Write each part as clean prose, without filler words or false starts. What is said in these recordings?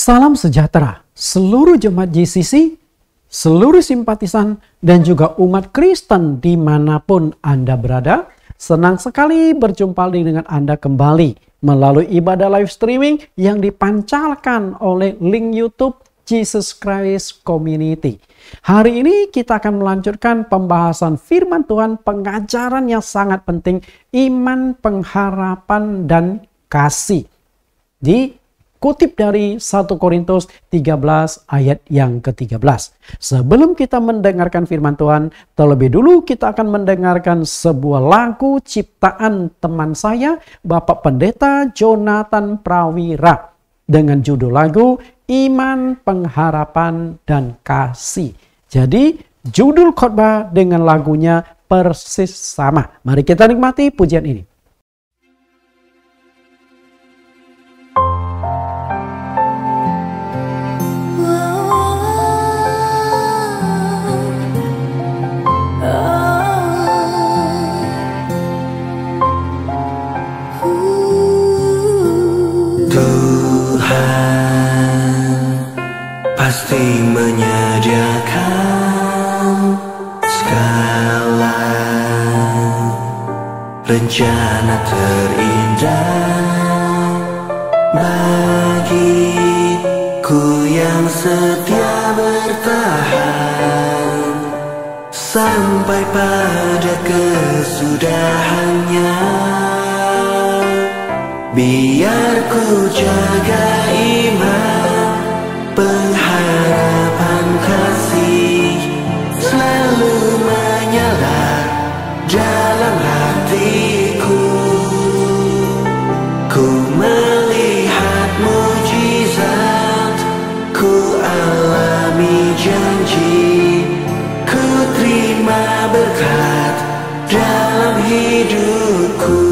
Salam sejahtera seluruh jemaat JCC, seluruh simpatisan, dan juga umat Kristen dimanapun Anda berada. Senang sekali berjumpa dengan Anda kembali melalui ibadah live streaming yang dipancarkan oleh link YouTube Jesus Christ Community. Hari ini kita akan melanjutkan pembahasan firman Tuhan, pengajaran yang sangat penting, iman, pengharapan, dan kasih. Dikutip dari 1 Korintus 13 ayat yang ke-13. Sebelum kita mendengarkan firman Tuhan, terlebih dulu kita akan mendengarkan sebuah lagu ciptaan teman saya, Bapak Pendeta Jonathan Prawira, dengan judul lagu Iman, Pengharapan, dan Kasih. Jadi judul khotbah dengan lagunya persis sama. Mari kita nikmati pujian ini. Pasti menyediakan segala rencana terindah bagiku yang setia bertahan sampai pada kesudahannya. Biar ku jaga iman, pengharapan kasih selalu menyala dalam hatiku. Ku melihat mujizat, ku alami janji, ku terima berkat dalam hidupku.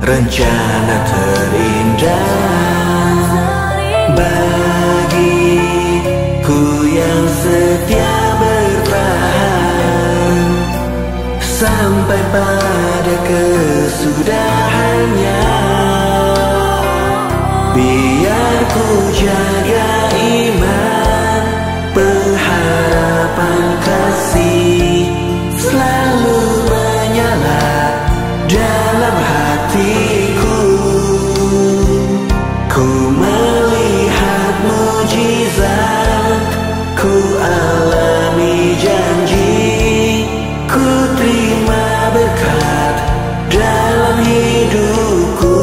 Rencana terindah bagiku yang setia bertahan sampai pada kesudahannya. Biar ku jaga iman, pengharapan kasih selalu menyala dalam hatiku. Ku melihat mujizat, ku alami janji, ku terima berkat dalam hidupku.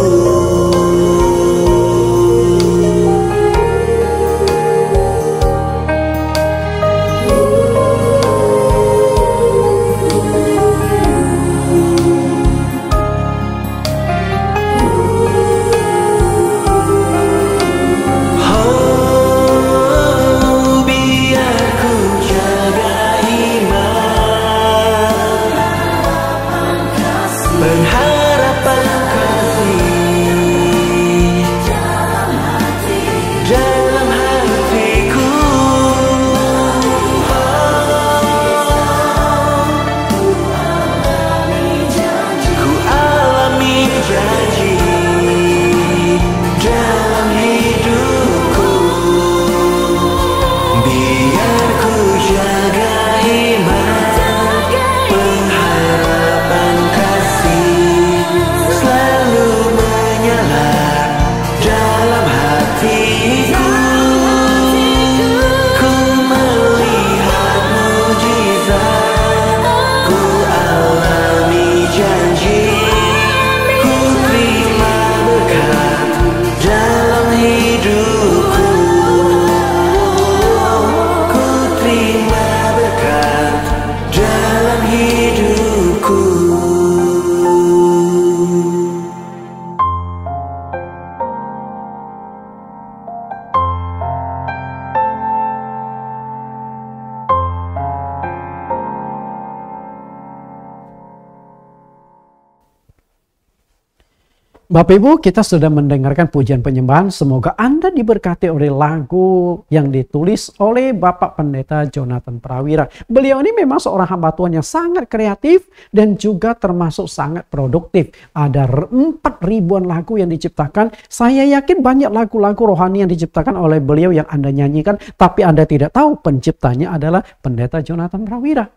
Bapak Ibu, kita sudah mendengarkan pujian penyembahan. Semoga Anda diberkati oleh lagu yang ditulis oleh Bapak Pendeta Jonathan Prawira. Beliau ini memang seorang hamba Tuhan yang sangat kreatif dan juga termasuk sangat produktif. Ada 4.000-an lagu yang diciptakan. Saya yakin banyak lagu-lagu rohani yang diciptakan oleh beliau yang Anda nyanyikan, tapi Anda tidak tahu penciptanya adalah Pendeta Jonathan Prawira.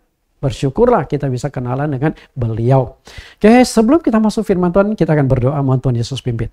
Bersyukurlah kita bisa kenalan dengan beliau. Oke, sebelum kita masuk firman Tuhan, kita akan berdoa, mohon Tuhan Yesus pimpin.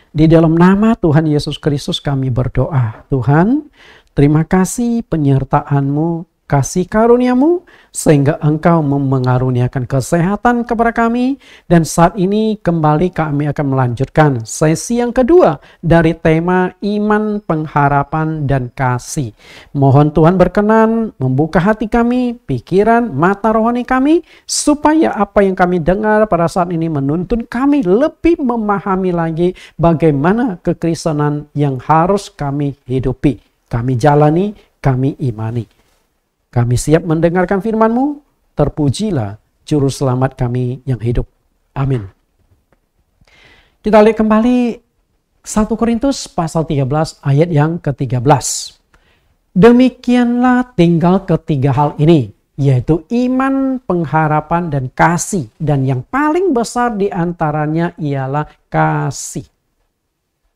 Di dalam nama Tuhan Yesus Kristus kami berdoa. Tuhan, terima kasih penyertaan-Mu, kasih karunia-Mu, sehingga Engkau mengaruniakan kesehatan kepada kami. Dan saat ini kembali kami akan melanjutkan sesi yang kedua dari tema iman, pengharapan, dan kasih. Mohon Tuhan berkenan membuka hati kami, pikiran, mata rohani kami, supaya apa yang kami dengar pada saat ini menuntun kami lebih memahami lagi bagaimana kekristenan yang harus kami hidupi, kami jalani, kami imani. Kami siap mendengarkan firman-Mu, terpujilah Juru Selamat kami yang hidup. Amin. Kita lihat kembali 1 Korintus pasal 13 ayat yang ke-13. Demikianlah tinggal ketiga hal ini, yaitu iman, pengharapan, dan kasih. Dan yang paling besar di antaranya ialah kasih.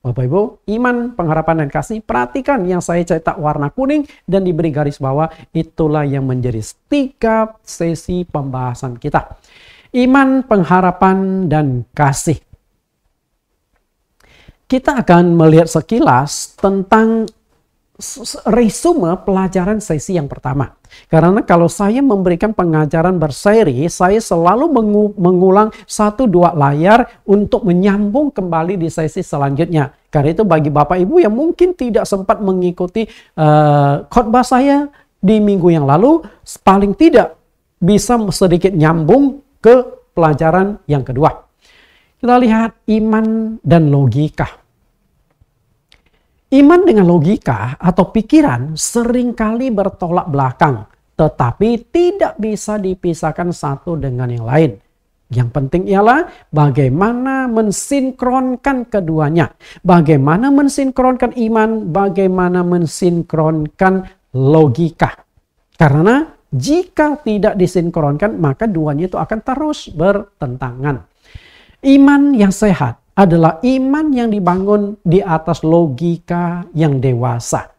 Bapak Ibu, iman, pengharapan, dan kasih. Perhatikan yang saya cetak warna kuning dan diberi garis bawah. Itulah yang menjadi 3 sesi pembahasan kita. Iman, pengharapan, dan kasih. Kita akan melihat sekilas tentang resume pelajaran sesi yang pertama. Karena kalau saya memberikan pengajaran berseri, saya selalu mengulang 1-2 layar untuk menyambung kembali di sesi selanjutnya. Karena itu bagi Bapak Ibu yang mungkin tidak sempat mengikuti khotbah saya di minggu yang lalu, paling tidak bisa sedikit nyambung ke pelajaran yang kedua. Kita lihat iman dan logika. Iman dengan logika atau pikiran seringkali bertolak belakang, tetapi tidak bisa dipisahkan satu dengan yang lain. Yang penting ialah bagaimana mensinkronkan keduanya. Bagaimana mensinkronkan iman, bagaimana mensinkronkan logika. Karena jika tidak disinkronkan, maka duanya itu akan terus bertentangan. Iman yang sehat adalah iman yang dibangun di atas logika yang dewasa.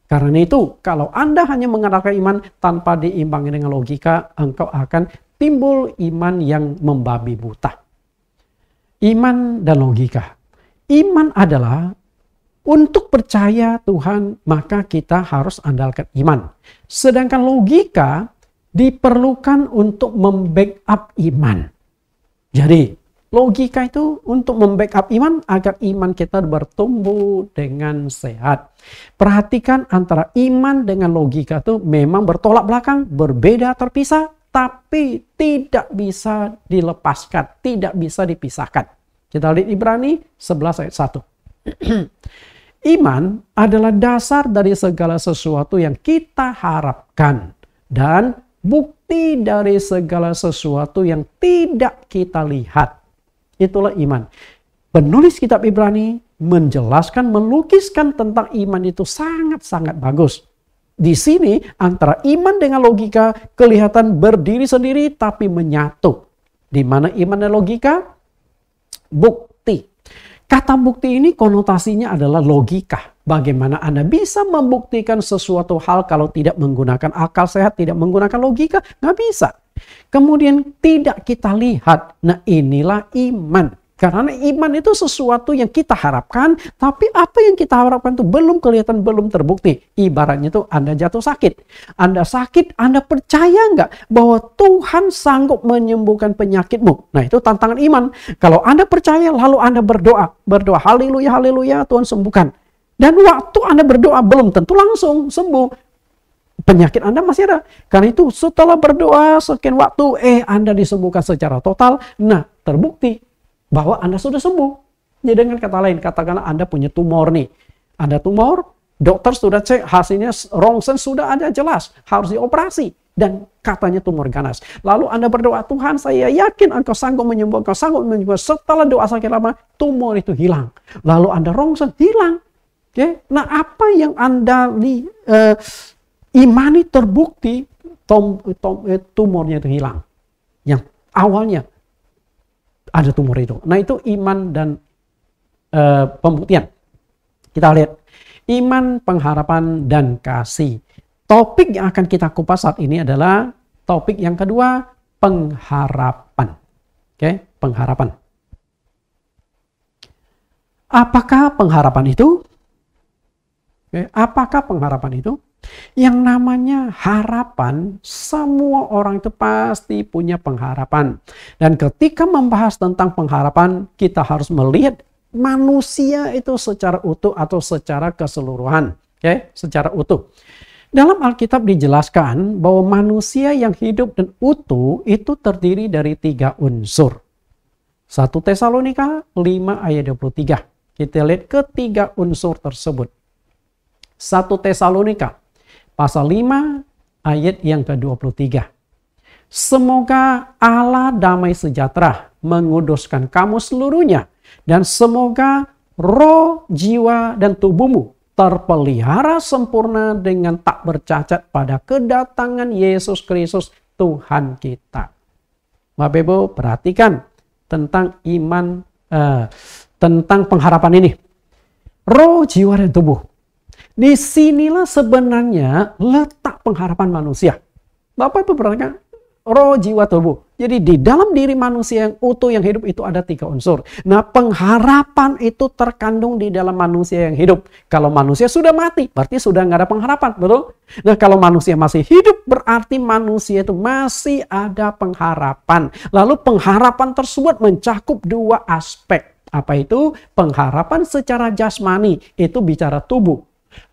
Karena itu, kalau Anda hanya mengandalkan iman tanpa diimbangi dengan logika, engkau akan timbul iman yang membabi buta. Iman dan logika. Iman adalah untuk percaya Tuhan, maka kita harus andalkan iman. Sedangkan logika diperlukan untuk membackup iman. Jadi, logika itu untuk membackup iman agar iman kita bertumbuh dengan sehat. Perhatikan antara iman dengan logika itu memang bertolak belakang, berbeda, terpisah, tapi tidak bisa dilepaskan, tidak bisa dipisahkan. Kita lihat Ibrani 11 ayat 1. Iman adalah dasar dari segala sesuatu yang kita harapkan dan bukti dari segala sesuatu yang tidak kita lihat. Itulah iman. Penulis kitab Ibrani menjelaskan, melukiskan tentang iman itu sangat-sangat bagus. Di sini antara iman dengan logika kelihatan berdiri sendiri tapi menyatu. Di mana iman dan logika? Bukti. Kata bukti ini konotasinya adalah logika. Bagaimana Anda bisa membuktikan sesuatu hal kalau tidak menggunakan akal sehat, tidak menggunakan logika? Nggak bisa. Kemudian tidak kita lihat. Nah, inilah iman. Karena iman itu sesuatu yang kita harapkan, tapi apa yang kita harapkan itu belum kelihatan, belum terbukti. Ibaratnya itu Anda jatuh sakit. Anda sakit, Anda percaya nggak bahwa Tuhan sanggup menyembuhkan penyakitmu? Nah, itu tantangan iman. Kalau Anda percaya, lalu Anda berdoa. Berdoa, haleluya, haleluya, Tuhan sembuhkan. Dan waktu Anda berdoa belum tentu langsung sembuh. Penyakit Anda masih ada. Karena itu setelah berdoa sekian waktu, Anda disembuhkan secara total. Nah, terbukti bahwa Anda sudah sembuh. Jadi dengan kata lain, katakanlah Anda punya tumor nih. Anda tumor, dokter sudah cek, hasilnya rongsen sudah ada jelas, harus dioperasi. dan katanya tumor ganas. Lalu Anda berdoa, Tuhan saya yakin Engkau sanggup menyembuh, Engkau sanggup menyembuh. Setelah doa sakit lama, tumor itu hilang. Lalu Anda rongsen, hilang. Okay? Nah, apa yang Anda imani terbukti, tumornya itu hilang. Yang awalnya ada tumor itu. Nah, itu iman dan pembuktian. Kita lihat iman, pengharapan, dan kasih. Topik yang akan kita kupas saat ini adalah topik yang kedua, pengharapan. Oke, pengharapan. Apakah pengharapan itu? Oke, apakah pengharapan itu? Yang namanya harapan, semua orang itu pasti punya pengharapan. Dan ketika membahas tentang pengharapan, kita harus melihat manusia itu secara utuh atau secara keseluruhan. Oke, secara utuh. Dalam Alkitab dijelaskan bahwa manusia yang hidup dan utuh itu terdiri dari 3 unsur. 1 Tesalonika 5 ayat 23. Kita lihat ketiga unsur tersebut. 1 Tesalonika pasal 5 ayat yang ke-23. Semoga Allah damai sejahtera menguduskan kamu seluruhnya, dan semoga roh, jiwa, dan tubuhmu terpelihara sempurna dengan tak bercacat pada kedatangan Yesus Kristus Tuhan kita. Bapak Ibu, perhatikan tentang iman, tentang pengharapan ini. Roh, jiwa, dan tubuh. Disinilah sebenarnya letak pengharapan manusia. Bapak Ibu perhatikan, roh, jiwa, tubuh. Jadi di dalam diri manusia yang utuh, yang hidup itu ada 3 unsur. Nah, pengharapan itu terkandung di dalam manusia yang hidup. Kalau manusia sudah mati, berarti sudah nggak ada pengharapan, betul? Nah, kalau manusia masih hidup, berarti manusia itu masih ada pengharapan. Lalu pengharapan tersebut mencakup 2 aspek. Apa itu? Pengharapan secara jasmani, itu bicara tubuh.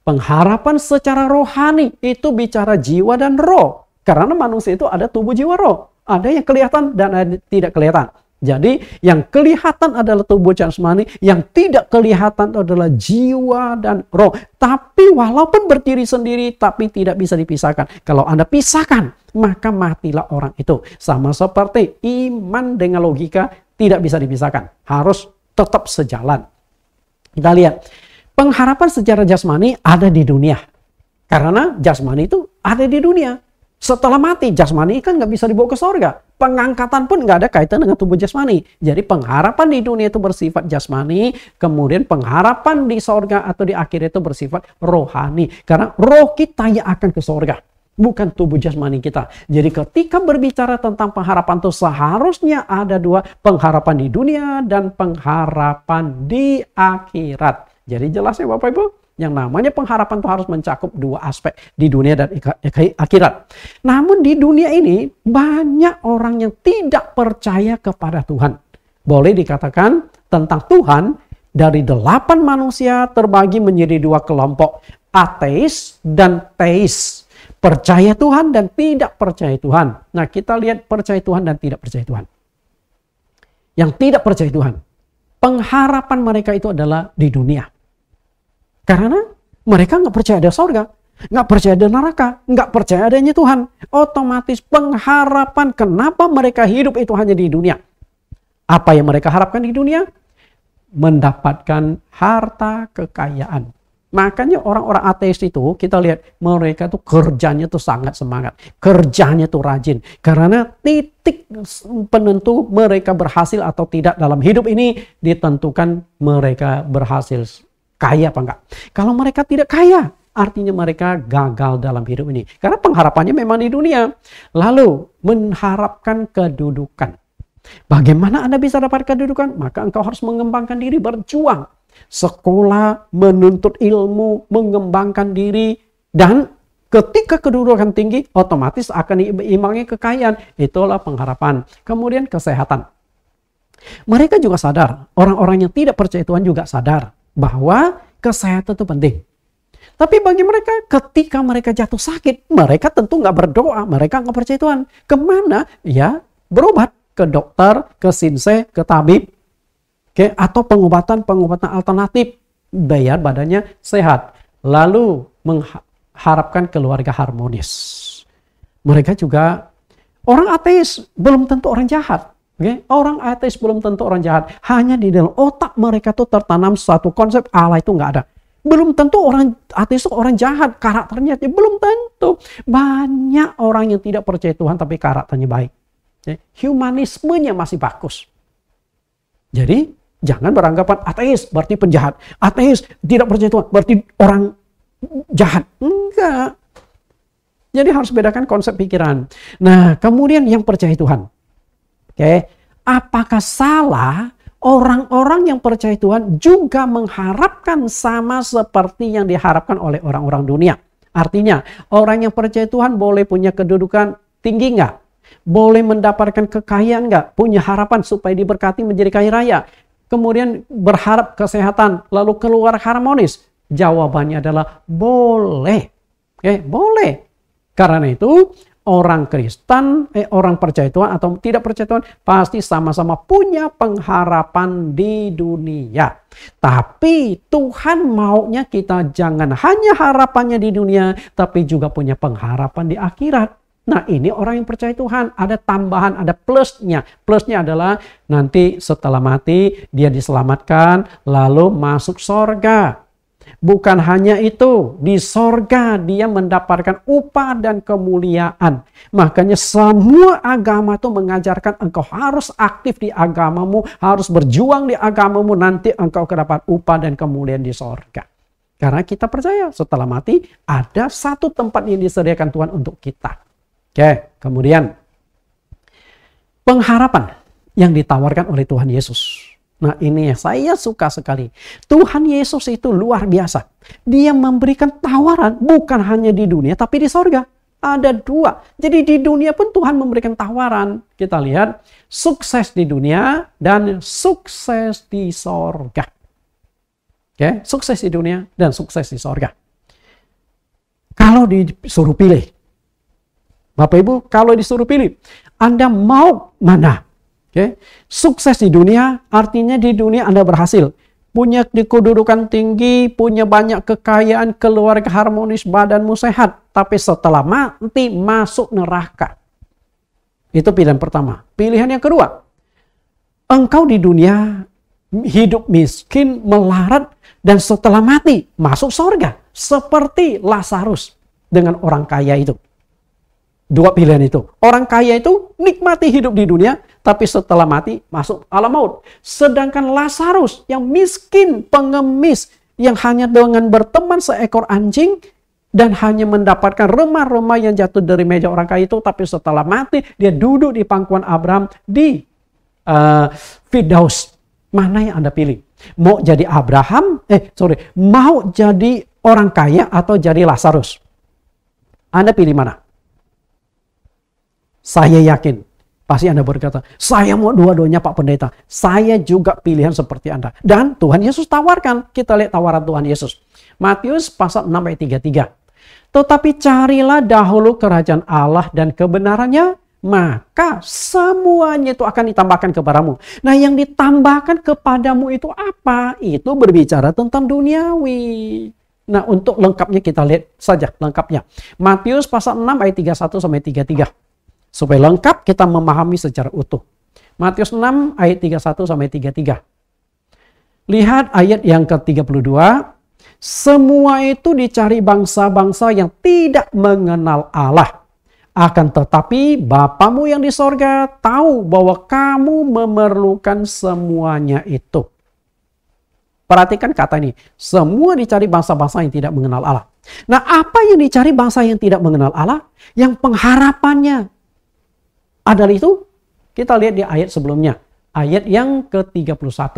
Pengharapan secara rohani, itu bicara jiwa dan roh. Karena manusia itu ada tubuh, jiwa, roh. Ada yang kelihatan dan ada yang tidak kelihatan. Jadi yang kelihatan adalah tubuh jasmani, yang tidak kelihatan adalah jiwa dan roh. Tapi walaupun berdiri sendiri, tapi tidak bisa dipisahkan. Kalau Anda pisahkan, maka matilah orang itu. Sama seperti iman dengan logika tidak bisa dipisahkan. Harus tetap sejalan. Kita lihat, pengharapan secara jasmani ada di dunia. Karena jasmani itu ada di dunia. Setelah mati, jasmani kan nggak bisa dibawa ke sorga. Pengangkatan pun nggak ada kaitan dengan tubuh jasmani. Jadi pengharapan di dunia itu bersifat jasmani. Kemudian pengharapan di sorga atau di akhir itu bersifat rohani. Karena roh kita yang akan ke sorga. Bukan tubuh jasmani kita. Jadi ketika berbicara tentang pengharapan itu seharusnya ada 2. Pengharapan di dunia dan pengharapan di akhirat. Jadi jelas ya Bapak Ibu? Yang namanya pengharapan itu harus mencakup 2 aspek di dunia dan akhirat. Namun di dunia ini banyak orang yang tidak percaya kepada Tuhan. Boleh dikatakan tentang Tuhan dari 8 manusia terbagi menjadi 2 kelompok. Ateis dan teis. Percaya Tuhan dan tidak percaya Tuhan. Nah, kita lihat percaya Tuhan dan tidak percaya Tuhan. Yang tidak percaya Tuhan, pengharapan mereka itu adalah di dunia. Karena mereka nggak percaya ada sorga, nggak percaya ada neraka, nggak percaya adanya Tuhan. Otomatis pengharapan kenapa mereka hidup itu hanya di dunia. Apa yang mereka harapkan di dunia? Mendapatkan harta kekayaan. Makanya orang-orang ateis itu kita lihat mereka tuh kerjanya tuh sangat semangat. Kerjanya tuh rajin. Karena titik penentu mereka berhasil atau tidak dalam hidup ini ditentukan mereka berhasil kaya apa enggak. Kalau mereka tidak kaya, artinya mereka gagal dalam hidup ini. Karena pengharapannya memang di dunia. Lalu mengharapkan kedudukan. Bagaimana Anda bisa dapat kedudukan? Maka engkau harus mengembangkan diri, berjuang. Sekolah, menuntut ilmu, mengembangkan diri. Dan ketika kedudukan tinggi, otomatis akan diimbangi kekayaan. Itulah pengharapan. Kemudian kesehatan. Mereka juga sadar, orang-orang yang tidak percaya Tuhan juga sadar bahwa kesehatan itu penting. Tapi bagi mereka, ketika mereka jatuh sakit, mereka tentu nggak berdoa, mereka nggak percaya Tuhan. Kemana? Ya, berobat. Ke dokter, ke sinse, ke tabib. Atau pengobatan alternatif. Biar badannya sehat. Lalu mengharapkan keluarga harmonis. Mereka juga, orang ateis belum tentu orang jahat. Okay? Orang ateis belum tentu orang jahat. Hanya di dalam otak mereka tuh tertanam satu konsep Allah itu nggak ada. Belum tentu orang ateis itu orang jahat. Karakternya belum tentu. Banyak orang yang tidak percaya Tuhan tapi karakternya baik. Okay? Humanismenya masih bagus. Jadi jangan beranggapan ateis berarti penjahat. Ateis tidak percaya Tuhan berarti orang jahat. Enggak. Jadi harus bedakan konsep pikiran. Nah, kemudian yang percaya Tuhan. Oke, apakah salah orang-orang yang percaya Tuhan juga mengharapkan sama seperti yang diharapkan oleh orang-orang dunia? Artinya, orang yang percaya Tuhan boleh punya kedudukan tinggi nggak? Boleh mendapatkan kekayaan nggak? Punya harapan supaya diberkati menjadi kaya raya? Kemudian berharap kesehatan, lalu keluar harmonis? Jawabannya adalah boleh. Oke, boleh. Karena itu orang Kristen, orang percaya Tuhan atau tidak percaya Tuhan pasti sama-sama punya pengharapan di dunia. Tapi Tuhan maunya kita jangan hanya harapannya di dunia, tapi juga punya pengharapan di akhirat. Nah, ini orang yang percaya Tuhan, ada tambahan, ada plusnya. Plusnya adalah nanti setelah mati dia diselamatkan lalu masuk sorga. Bukan hanya itu, di sorga dia mendapatkan upah dan kemuliaan. Makanya semua agama itu mengajarkan engkau harus aktif di agamamu, harus berjuang di agamamu, nanti engkau dapat upah dan kemuliaan di sorga. Karena kita percaya setelah mati ada satu tempat yang disediakan Tuhan untuk kita. Oke, kemudian pengharapan yang ditawarkan oleh Tuhan Yesus. Nah, ini yang saya suka sekali. Tuhan Yesus itu luar biasa. Dia memberikan tawaran bukan hanya di dunia tapi di sorga. Ada dua. Jadi di dunia pun Tuhan memberikan tawaran. Kita lihat sukses di dunia dan sukses di sorga. Oke, sukses di dunia dan sukses di sorga. Kalau disuruh pilih, Bapak Ibu, kalau disuruh pilih, Anda mau mana? Okay. Sukses di dunia artinya di dunia Anda berhasil. Punya kedudukan tinggi, punya banyak kekayaan, keluarga harmonis, badanmu sehat. Tapi setelah mati masuk neraka. Itu pilihan pertama. Pilihan yang kedua. Engkau di dunia hidup miskin, melarat, dan setelah mati masuk surga. Seperti Lazarus dengan orang kaya itu. Dua pilihan itu. Orang kaya itu nikmati hidup di dunia, tapi setelah mati masuk alam maut. Sedangkan Lazarus yang miskin, pengemis, yang hanya dengan berteman seekor anjing, dan hanya mendapatkan remah-remah yang jatuh dari meja orang kaya itu, tapi setelah mati dia duduk di pangkuan Abraham di Firdaus. Mana yang Anda pilih? Mau jadi mau jadi orang kaya atau jadi Lazarus? Anda pilih mana? Saya yakin, pasti Anda berkata, saya mau dua-duanya Pak Pendeta. Saya juga pilihan seperti Anda. Dan Tuhan Yesus tawarkan, kita lihat tawaran Tuhan Yesus. Matius pasal 6 ayat 33. Tetapi carilah dahulu kerajaan Allah dan kebenarannya, maka semuanya itu akan ditambahkan kepadamu. Nah, yang ditambahkan kepadamu itu apa? Itu berbicara tentang duniawi. Nah, untuk lengkapnya kita lihat saja lengkapnya. Matius pasal 6 ayat 31 sampai 33. Supaya lengkap kita memahami secara utuh. Matius 6 ayat 31 sampai 33. Lihat ayat yang ke-32. Semua itu dicari bangsa-bangsa yang tidak mengenal Allah. Akan tetapi Bapamu yang di sorga tahu bahwa kamu memerlukan semuanya itu. Perhatikan kata ini. Semua dicari bangsa-bangsa yang tidak mengenal Allah. Nah, apa yang dicari bangsa yang tidak mengenal Allah? Yang pengharapannya adalah itu, kita lihat di ayat sebelumnya. Ayat yang ke-31.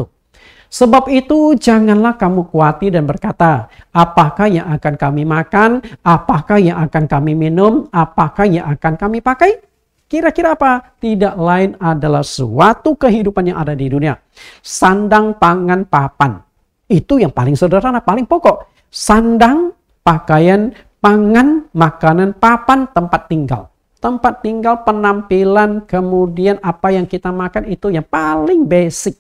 Sebab itu janganlah kamu khawatir dan berkata, apakah yang akan kami makan? Apakah yang akan kami minum? Apakah yang akan kami pakai? Kira-kira apa? Tidak lain adalah suatu kehidupan yang ada di dunia. Sandang, pangan, papan. Itu yang paling sederhana, paling pokok. Sandang, pakaian, pangan, makanan, papan, tempat tinggal. Tempat tinggal, penampilan, kemudian apa yang kita makan itu yang paling basic.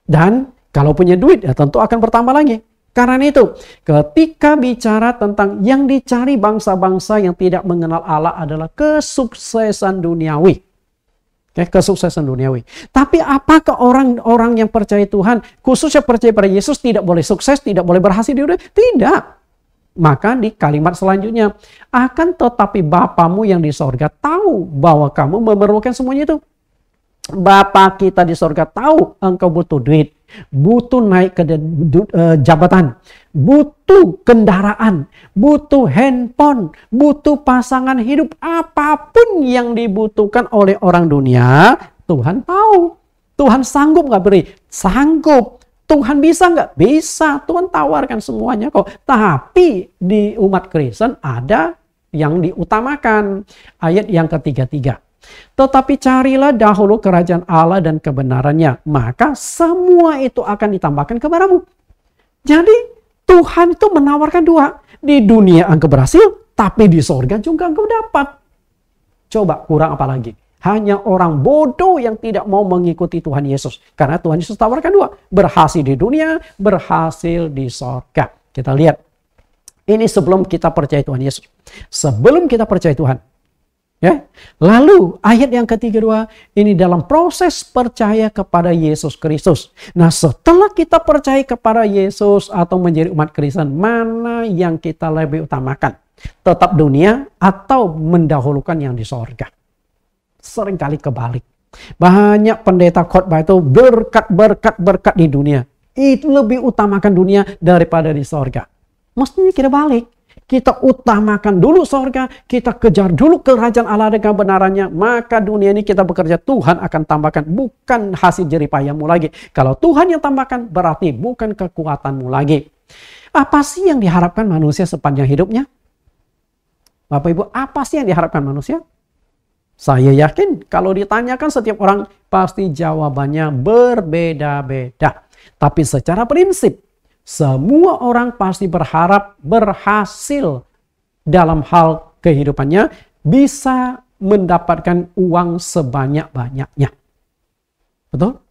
Dan kalau punya duit ya tentu akan bertambah lagi. Karena itu, ketika bicara tentang yang dicari bangsa-bangsa yang tidak mengenal Allah adalah kesuksesan duniawi. Kesuksesan duniawi. Tapi apakah orang-orang yang percaya Tuhan, khususnya percaya pada Yesus, tidak boleh sukses, tidak boleh berhasil di dunia? Tidak. Maka di kalimat selanjutnya, akan tetapi Bapamu yang di sorga tahu bahwa kamu memerlukan semuanya itu. Bapa kita di sorga tahu engkau butuh duit, butuh naik ke jabatan, butuh kendaraan, butuh handphone, butuh pasangan hidup, apapun yang dibutuhkan oleh orang dunia, Tuhan tahu. Tuhan sanggup nggak beri? Sanggup. Tuhan bisa nggak? Bisa. Tuhan tawarkan semuanya kok. Tapi di umat Kristen ada yang diutamakan. Ayat yang ketiga. Tetapi carilah dahulu kerajaan Allah dan kebenarannya, maka semua itu akan ditambahkan kepadamu. Jadi Tuhan itu menawarkan dua. Di dunia engkau berhasil, tapi di sorga juga engkau dapat. Coba kurang apa lagi? Hanya orang bodoh yang tidak mau mengikuti Tuhan Yesus. Karena Tuhan Yesus tawarkan dua. Berhasil di dunia, berhasil di sorga. Kita lihat. Ini sebelum kita percaya Tuhan Yesus. Sebelum kita percaya Tuhan. Ya. Lalu ayat yang ketiga ini dalam proses percaya kepada Yesus Kristus. Nah, setelah kita percaya kepada Yesus atau menjadi umat Kristen, mana yang kita lebih utamakan? Tetap dunia atau mendahulukan yang di sorga? Seringkali kebalik. Banyak pendeta khotbah itu berkat di dunia. Itu lebih utamakan dunia daripada di sorga. Mestinya kita balik. Kita utamakan dulu sorga, kita kejar dulu kerajaan Allah dan kebenarannya, maka dunia ini kita bekerja, Tuhan akan tambahkan, bukan hasil jeripayahmu lagi. Kalau Tuhan yang tambahkan, berarti bukan kekuatanmu lagi. Apa sih yang diharapkan manusia sepanjang hidupnya? Bapak Ibu, apa sih yang diharapkan manusia? Saya yakin kalau ditanyakan setiap orang, pasti jawabannya berbeda-beda. Tapi secara prinsip, semua orang pasti berharap berhasil dalam hal kehidupannya, bisa mendapatkan uang sebanyak-banyaknya. Betul?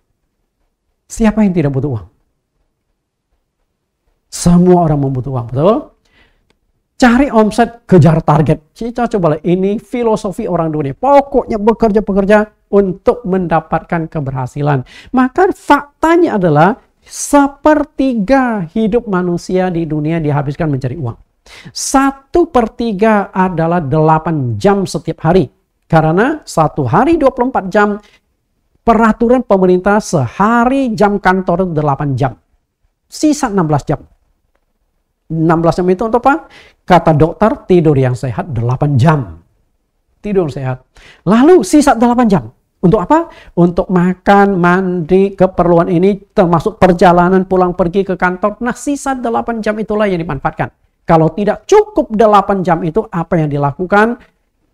Siapa yang tidak butuh uang? Semua orang membutuh uang, betul? Cari omset, kejar target. Kita coba lihat, ini filosofi orang dunia. Pokoknya bekerja untuk mendapatkan keberhasilan. Maka faktanya adalah, 1/3 hidup manusia di dunia dihabiskan mencari uang. 1/3 adalah 8 jam setiap hari. Karena 1 hari 24 jam, peraturan pemerintah sehari jam kantor 8 jam. Sisa 16 jam. 16 jam itu untuk apa? Kata dokter, tidur yang sehat 8 jam. Tidur sehat. Lalu sisa 8 jam. Untuk apa? Untuk makan, mandi, keperluan ini termasuk perjalanan pulang pergi ke kantor. Nah, sisa 8 jam itulah yang dimanfaatkan. Kalau tidak cukup 8 jam itu, apa yang dilakukan?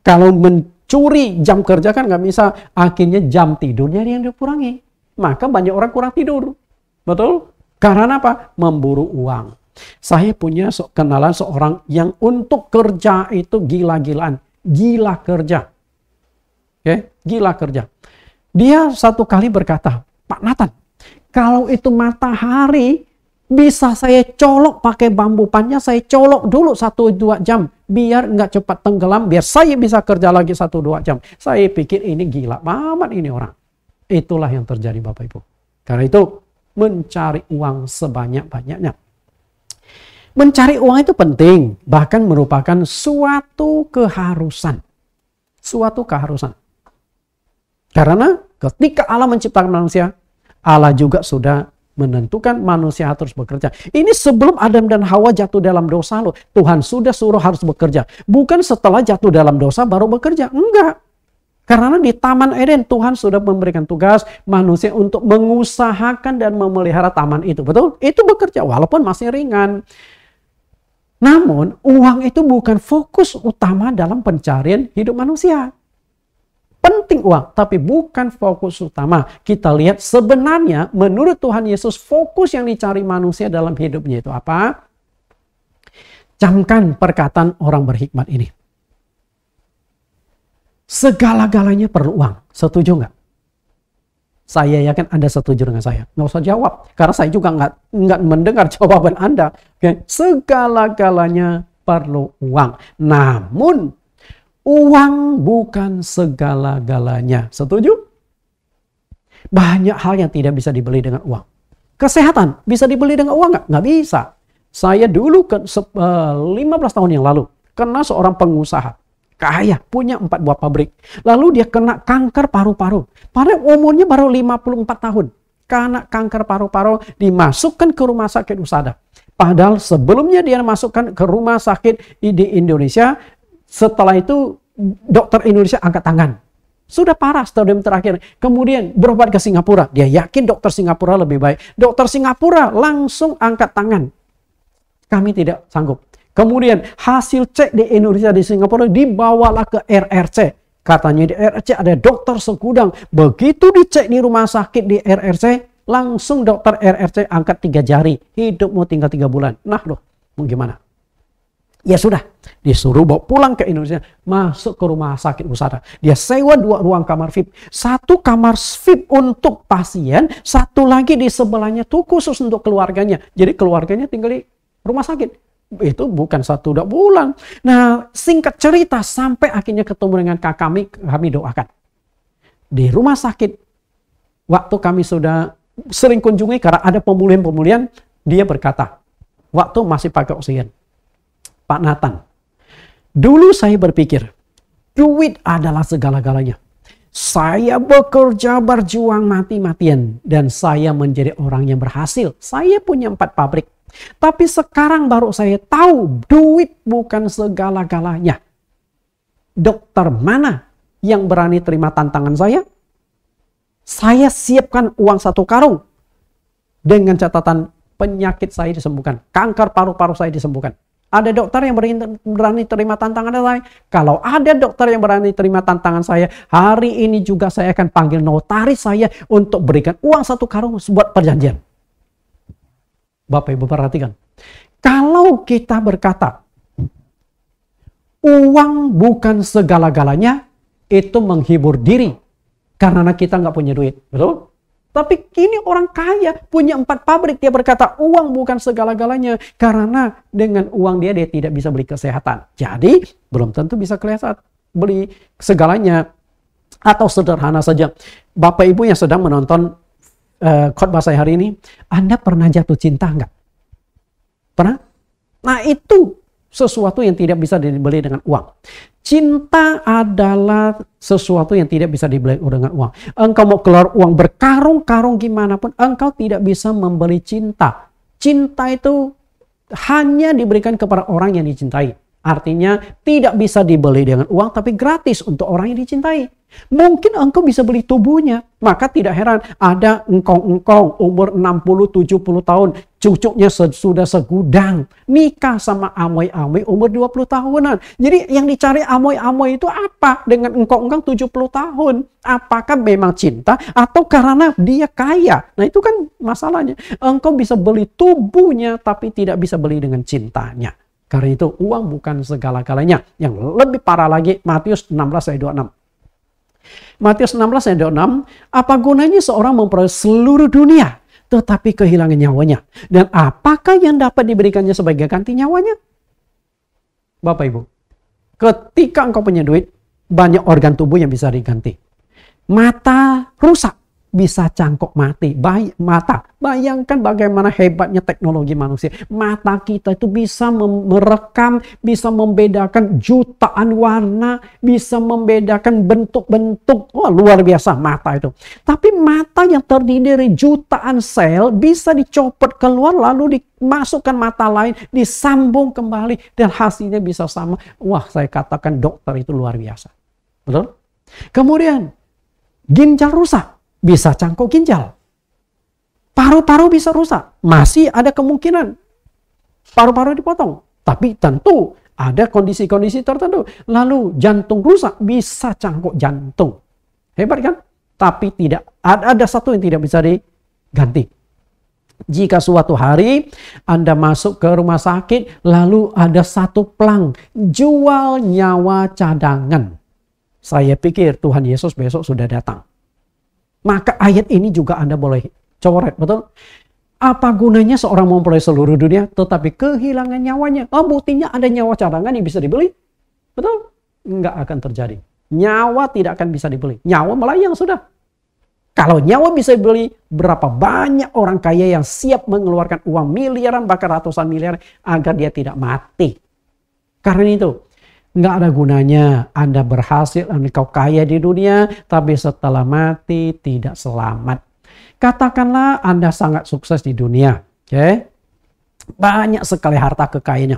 Kalau mencuri jam kerja kan nggak bisa, akhirnya jam tidurnya yang dikurangi. Maka banyak orang kurang tidur. Betul? Karena apa? Memburu uang. Saya punya kenalan seorang yang untuk kerja itu gila-gilaan. Gila kerja. Gila kerja. Dia satu kali berkata, Pak Nathan, kalau itu matahari bisa saya colok pakai bambu panjang, saya colok dulu 1-2 jam. Biar nggak cepat tenggelam, biar saya bisa kerja lagi 1-2 jam. Saya pikir ini gila banget ini orang. Itulah yang terjadi Bapak Ibu. Karena itu mencari uang sebanyak-banyaknya. Mencari uang itu penting, bahkan merupakan suatu keharusan. Suatu keharusan. Karena ketika Allah menciptakan manusia, Allah juga sudah menentukan manusia harus bekerja. Ini sebelum Adam dan Hawa jatuh dalam dosa loh. Tuhan sudah suruh harus bekerja. Bukan setelah jatuh dalam dosa baru bekerja. Enggak. Karena di Taman Eden Tuhan sudah memberikan tugas manusia untuk mengusahakan dan memelihara taman itu. Betul? Itu bekerja walaupun masih ringan. Namun uang itu bukan fokus utama dalam pencarian hidup manusia. Penting uang, tapi bukan fokus utama. Kita lihat sebenarnya menurut Tuhan Yesus fokus yang dicari manusia dalam hidupnya itu apa? Camkan perkataan orang berhikmat ini. Segala-galanya perlu uang. Setuju nggak? Saya yakin Anda setuju dengan saya. Nggak usah jawab, karena saya juga nggak mendengar jawaban Anda. Oke, segala-galanya perlu uang. Namun, uang bukan segala-galanya. Setuju? Banyak hal yang tidak bisa dibeli dengan uang. Kesehatan bisa dibeli dengan uang nggak? Nggak bisa. Saya dulu 15 tahun yang lalu kena seorang pengusaha kaya, punya 4 buah pabrik. Lalu dia kena kanker paru-paru. Padahal umurnya baru 54 tahun. Karena kanker paru-paru dimasukkan ke rumah sakit USADA. Padahal sebelumnya dia masukkan ke rumah sakit di Indonesia. Setelah itu dokter Indonesia angkat tangan. Sudah parah stadium terakhir. Kemudian berobat ke Singapura. Dia yakin dokter Singapura lebih baik. Dokter Singapura langsung angkat tangan. Kami tidak sanggup. Kemudian hasil cek di Indonesia, di Singapura dibawalah ke RRC. Katanya di RRC ada dokter segudang. Begitu dicek di rumah sakit di RRC, langsung dokter RRC angkat 3 jari. Hidupmu tinggal 3 bulan. Nah loh, mau gimana? Ya sudah, disuruh bawa pulang ke Indonesia. Masuk ke rumah sakit USADA. Dia sewa 2 ruang kamar VIP. 1 kamar VIP untuk pasien, 1 lagi di sebelahnya tuh khusus untuk keluarganya. Jadi keluarganya tinggal di rumah sakit. Itu bukan 1-2 bulan. Nah, singkat cerita sampai akhirnya ketemu dengan kakak kami doakan. Di rumah sakit, waktu kami sudah sering kunjungi karena ada pemulihan-pemulihan, dia berkata, waktu masih pakai oksigen, Pak Nathan, dulu saya berpikir, duit adalah segala-galanya. Saya bekerja berjuang mati-matian dan saya menjadi orang yang berhasil. Saya punya 4 pabrik. Tapi sekarang baru saya tahu duit bukan segala-galanya. Dokter mana yang berani terima tantangan saya? Saya siapkan uang 1 karung. Dengan catatan penyakit saya disembuhkan. Kanker paru-paru saya disembuhkan. Ada dokter yang berani terima tantangan saya? Kalau ada dokter yang berani terima tantangan saya, hari ini juga saya akan panggil notaris saya untuk berikan uang 1 karung buat perjanjian. Bapak Ibu perhatikan. Kalau kita berkata, uang bukan segala-galanya, itu menghibur diri. Karena kita nggak punya duit. Betul? Tapi ini orang kaya, punya 4 pabrik. Dia berkata, uang bukan segala-galanya. Karena dengan uang dia tidak bisa beli kesehatan. Jadi, belum tentu bisa kelihatan beli segalanya. Atau sederhana saja. Bapak Ibu yang sedang menonton khotbah saya hari ini, Anda pernah jatuh cinta nggak? Pernah? Nah itu sesuatu yang tidak bisa dibeli dengan uang. Cinta adalah sesuatu yang tidak bisa dibeli dengan uang. Engkau mau keluar uang berkarung-karung gimana pun, engkau tidak bisa membeli cinta. Cinta itu hanya diberikan kepada orang yang dicintai. Artinya tidak bisa dibeli dengan uang tapi gratis untuk orang yang dicintai. Mungkin engkau bisa beli tubuhnya. Maka tidak heran ada engkong-engkong umur 60-70 tahun. Cucunya sudah segudang. Nikah sama amoy-amoy umur 20 tahunan. Jadi yang dicari amoy-amoy itu apa? Dengan engkong-engkong 70 tahun. Apakah memang cinta atau karena dia kaya? Nah itu kan masalahnya. Engkau bisa beli tubuhnya tapi tidak bisa beli dengan cintanya. Karena itu uang bukan segala-galanya. Yang lebih parah lagi Matius 16 ayat 26. Matius 16 ayat 26. Apa gunanya seorang memperoleh seluruh dunia tetapi kehilangan nyawanya? Dan apakah yang dapat diberikannya sebagai ganti nyawanya? Bapak Ibu, ketika engkau punya duit, banyak organ tubuh yang bisa diganti. Mata rusak, bisa cangkok mati. Mata. Bayangkan bagaimana hebatnya teknologi manusia. Mata kita itu bisa merekam, bisa membedakan jutaan warna, bisa membedakan bentuk-bentuk. Wah, luar biasa mata itu. Tapi mata yang terdiri dari jutaan sel bisa dicopot keluar lalu dimasukkan mata lain, disambung kembali dan hasilnya bisa sama. Wah, saya katakan dokter itu luar biasa. Betul? Kemudian ginjal rusak. Bisa cangkok ginjal. Paru-paru bisa rusak. Masih ada kemungkinan paru-paru dipotong. Tapi tentu ada kondisi-kondisi tertentu. Lalu jantung rusak. Bisa cangkok jantung. Hebat kan? Tapi tidak ada satu yang tidak bisa diganti. Jika suatu hari Anda masuk ke rumah sakit. Lalu ada satu plang. Jual nyawa cadangan. Saya pikir Tuhan Yesus besok sudah datang. Maka ayat ini juga Anda boleh coret, betul? Apa gunanya seorang memperoleh seluruh dunia tetapi kehilangan nyawanya? Oh, buktinya ada nyawa cadangan yang bisa dibeli. Betul? Enggak akan terjadi. Nyawa tidak akan bisa dibeli. Nyawa melayang sudah. Kalau nyawa bisa dibeli, berapa banyak orang kaya yang siap mengeluarkan uang miliaran bahkan ratusan miliar agar dia tidak mati. Karena itu, nggak ada gunanya Anda berhasil, engkau kaya di dunia, tapi setelah mati tidak selamat. Katakanlah Anda sangat sukses di dunia. Okay? Banyak sekali harta kekayaannya.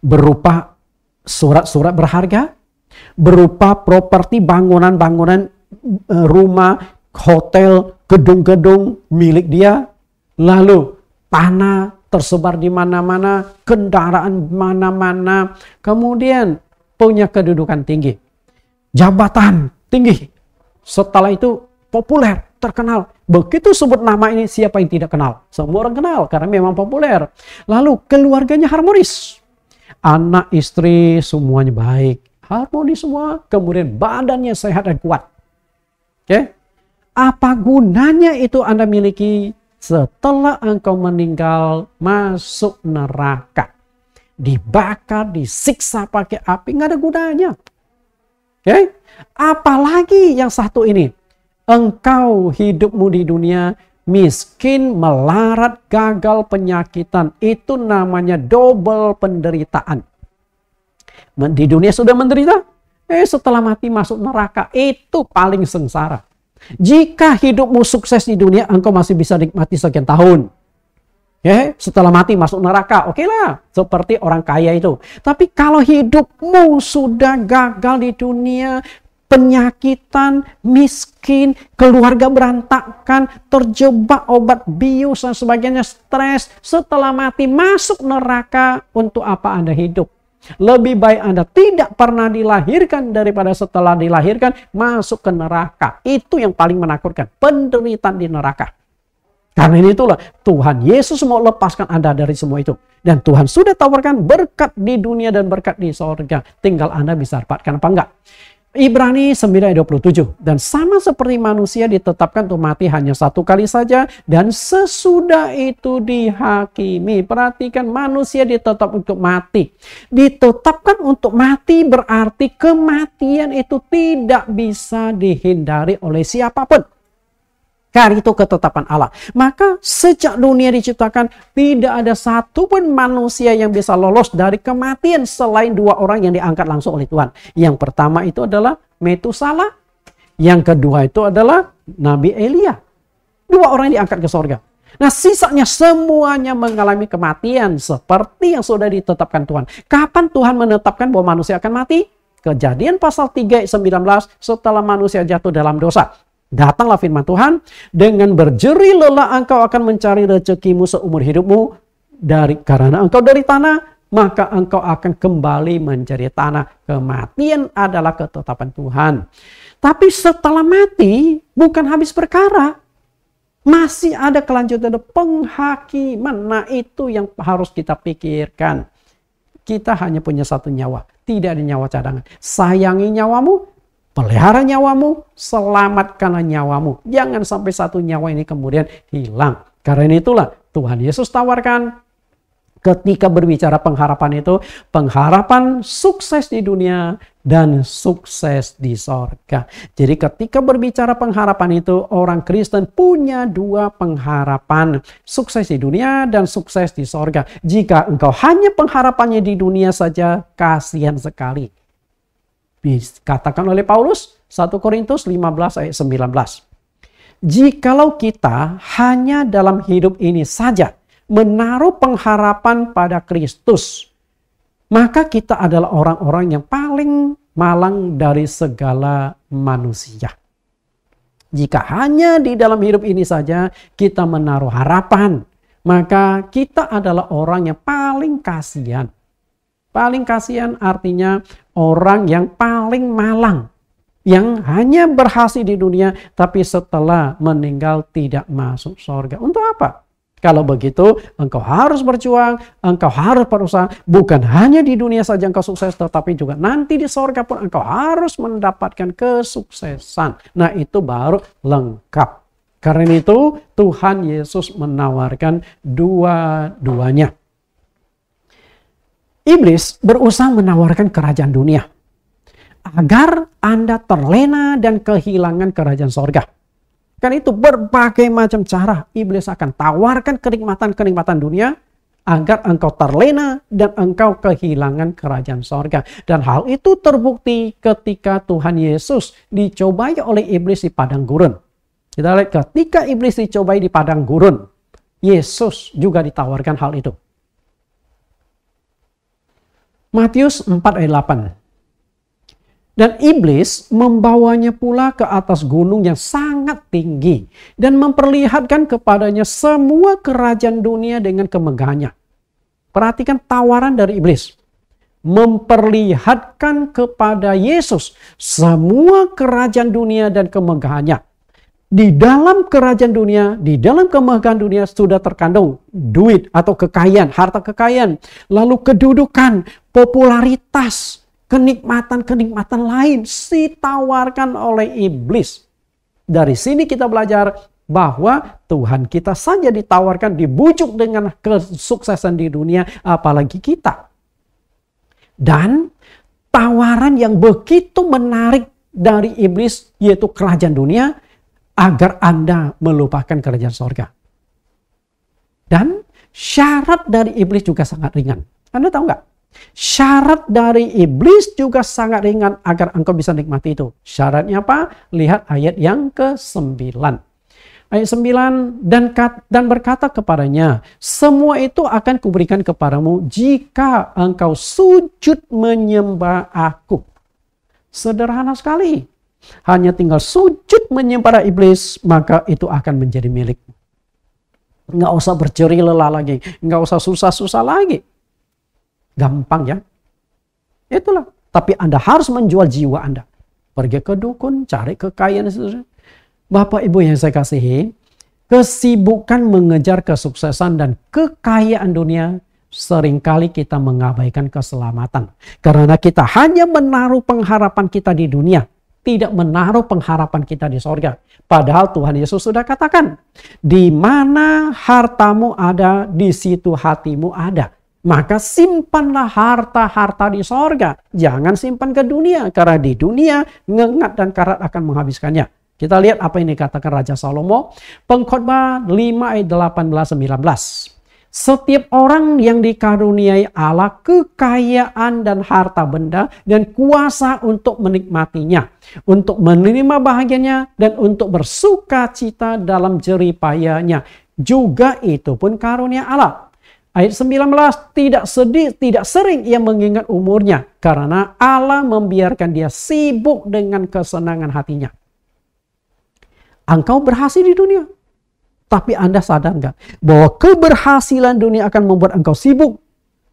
Berupa surat-surat berharga, berupa properti, bangunan-bangunan, rumah, hotel, gedung-gedung milik dia. Lalu tanah tersebar di mana-mana, kendaraan mana-mana. Kemudian punya kedudukan tinggi, jabatan tinggi. Setelah itu populer, terkenal. Begitu sebut nama ini, siapa yang tidak kenal? Semua orang kenal karena memang populer. Lalu keluarganya harmonis. Anak, istri, semuanya baik. Harmonis semua. Kemudian badannya sehat dan kuat. Oke? Apa gunanya itu Anda miliki setelah engkau meninggal masuk neraka? Dibakar, disiksa pakai api, nggak ada gunanya. Oke? Apalagi yang satu ini. Engkau hidupmu di dunia miskin, melarat, gagal, penyakitan. Itu namanya double penderitaan. Di dunia sudah menderita, setelah mati masuk neraka. Itu paling sengsara. Jika hidupmu sukses di dunia, engkau masih bisa nikmati sekian tahun. Setelah mati masuk neraka, oke lah. Seperti orang kaya itu. Tapi kalau hidupmu sudah gagal di dunia, penyakitan, miskin, keluarga berantakan, terjebak obat bius dan sebagainya, stres, setelah mati masuk neraka, untuk apa Anda hidup? Lebih baik Anda tidak pernah dilahirkan daripada setelah dilahirkan masuk ke neraka. Itu yang paling menakutkan, penderitaan di neraka. Karena itulah Tuhan Yesus mau lepaskan Anda dari semua itu. Dan Tuhan sudah tawarkan berkat di dunia dan berkat di sorga. Tinggal Anda bisa dapatkan apa enggak. Ibrani 9:27. Dan sama seperti manusia ditetapkan untuk mati hanya satu kali saja. Dan sesudah itu dihakimi. Perhatikan, manusia ditetapkan untuk mati. Ditetapkan untuk mati berarti kematian itu tidak bisa dihindari oleh siapapun. Karena itu ketetapan Allah. Maka sejak dunia diciptakan, tidak ada satupun manusia yang bisa lolos dari kematian selain dua orang yang diangkat langsung oleh Tuhan. Yang pertama itu adalah Metusalah. Yang kedua itu adalah Nabi Elia. Dua orang yang diangkat ke sorga. Nah, sisanya semuanya mengalami kematian seperti yang sudah ditetapkan Tuhan. Kapan Tuhan menetapkan bahwa manusia akan mati? Kejadian pasal 3 ayat 19, setelah manusia jatuh dalam dosa. Datanglah firman Tuhan, dengan berjerih lelah engkau akan mencari rezekimu seumur hidupmu, karena engkau dari tanah, maka engkau akan kembali menjadi tanah. Kematian adalah ketetapan Tuhan. Tapi setelah mati, bukan habis perkara. Masih ada kelanjutan, ada penghakiman. Nah, itu yang harus kita pikirkan. Kita hanya punya satu nyawa, tidak ada nyawa cadangan. Sayangi nyawamu, pelihara nyawamu, selamatkanlah nyawamu. Jangan sampai satu nyawa ini kemudian hilang. Karena itulah Tuhan Yesus tawarkan ketika berbicara pengharapan itu, pengharapan sukses di dunia dan sukses di sorga. Jadi ketika berbicara pengharapan itu, orang Kristen punya dua pengharapan. Sukses di dunia dan sukses di sorga. Jika engkau hanya pengharapannya di dunia saja, kasihan sekali. Dikatakan oleh Paulus 1 Korintus 15 ayat 19. Jikalau kita hanya dalam hidup ini saja menaruh pengharapan pada Kristus, maka kita adalah orang-orang yang paling malang dari segala manusia. Jika hanya di dalam hidup ini saja kita menaruh harapan, maka kita adalah orang yang paling kasihan. Paling kasihan artinya orang yang paling malang. Yang hanya berhasil di dunia, tapi setelah meninggal tidak masuk surga. Untuk apa? Kalau begitu, engkau harus berjuang, engkau harus berusaha. Bukan hanya di dunia saja engkau sukses, tetapi juga nanti di sorga pun engkau harus mendapatkan kesuksesan. Nah, itu baru lengkap. Karena itu, Tuhan Yesus menawarkan dua-duanya. Iblis berusaha menawarkan kerajaan dunia agar Anda terlena dan kehilangan kerajaan sorga. Kan itu berbagai macam cara iblis akan tawarkan kenikmatan-kenikmatan dunia agar engkau terlena dan engkau kehilangan kerajaan sorga. Dan hal itu terbukti ketika Tuhan Yesus dicobai oleh iblis di padang gurun. Kita lihat ketika iblis dicobai di padang gurun, Yesus juga ditawarkan hal itu. Matius 4 ayat 8. Dan iblis membawanya pula ke atas gunung yang sangat tinggi dan memperlihatkan kepadanya semua kerajaan dunia dengan kemegahannya. Perhatikan tawaran dari iblis. Memperlihatkan kepada Yesus semua kerajaan dunia dan kemegahannya. Di dalam kerajaan dunia, di dalam kemegahan dunia sudah terkandung duit atau kekayaan, harta kekayaan, lalu kedudukan, popularitas, kenikmatan-kenikmatan lain ditawarkan oleh iblis. Dari sini kita belajar bahwa Tuhan kita saja ditawarkan, dibujuk dengan kesuksesan di dunia, apalagi kita. Dan tawaran yang begitu menarik dari iblis, yaitu kerajaan dunia, agar Anda melupakan kerajaan sorga. Dan syarat dari iblis juga sangat ringan. Anda tahu nggak? Syarat dari iblis juga sangat ringan agar engkau bisa nikmati itu. Syaratnya apa? Lihat ayat yang ke-9. Ayat 9, dan berkata kepadanya, semua itu akan kuberikan kepadamu jika engkau sujud menyembah aku. Sederhana sekali. Hanya tinggal sujud menyembah iblis, maka itu akan menjadi milikmu. Nggak usah berceri lelah lagi. Nggak usah susah-susah lagi. Gampang ya. Itulah. Tapi Anda harus menjual jiwa Anda. Pergi ke dukun, cari kekayaan. Bapak Ibu yang saya kasihi, kesibukan mengejar kesuksesan dan kekayaan dunia, seringkali kita mengabaikan keselamatan. Karena kita hanya menaruh pengharapan kita di dunia. Tidak menaruh pengharapan kita di sorga. Padahal Tuhan Yesus sudah katakan, di mana hartamu ada, di situ hatimu ada. Maka simpanlah harta-harta di sorga. Jangan simpan ke dunia. Karena di dunia ngengat dan karat akan menghabiskannya. Kita lihat apa yang dikatakan Raja Salomo. Pengkhotbah 5 ayat 18-19. Setiap orang yang dikaruniai Allah kekayaan dan harta benda dan kuasa untuk menikmatinya. Untuk menerima bahagianya dan untuk bersuka cita dalam jeripayanya. Juga itu pun karunia Allah. Ayat 19, tidak sering ia mengingat umurnya karena Allah membiarkan dia sibuk dengan kesenangan hatinya. Engkau berhasil di dunia, tapi Anda sadar nggak bahwa keberhasilan dunia akan membuat engkau sibuk?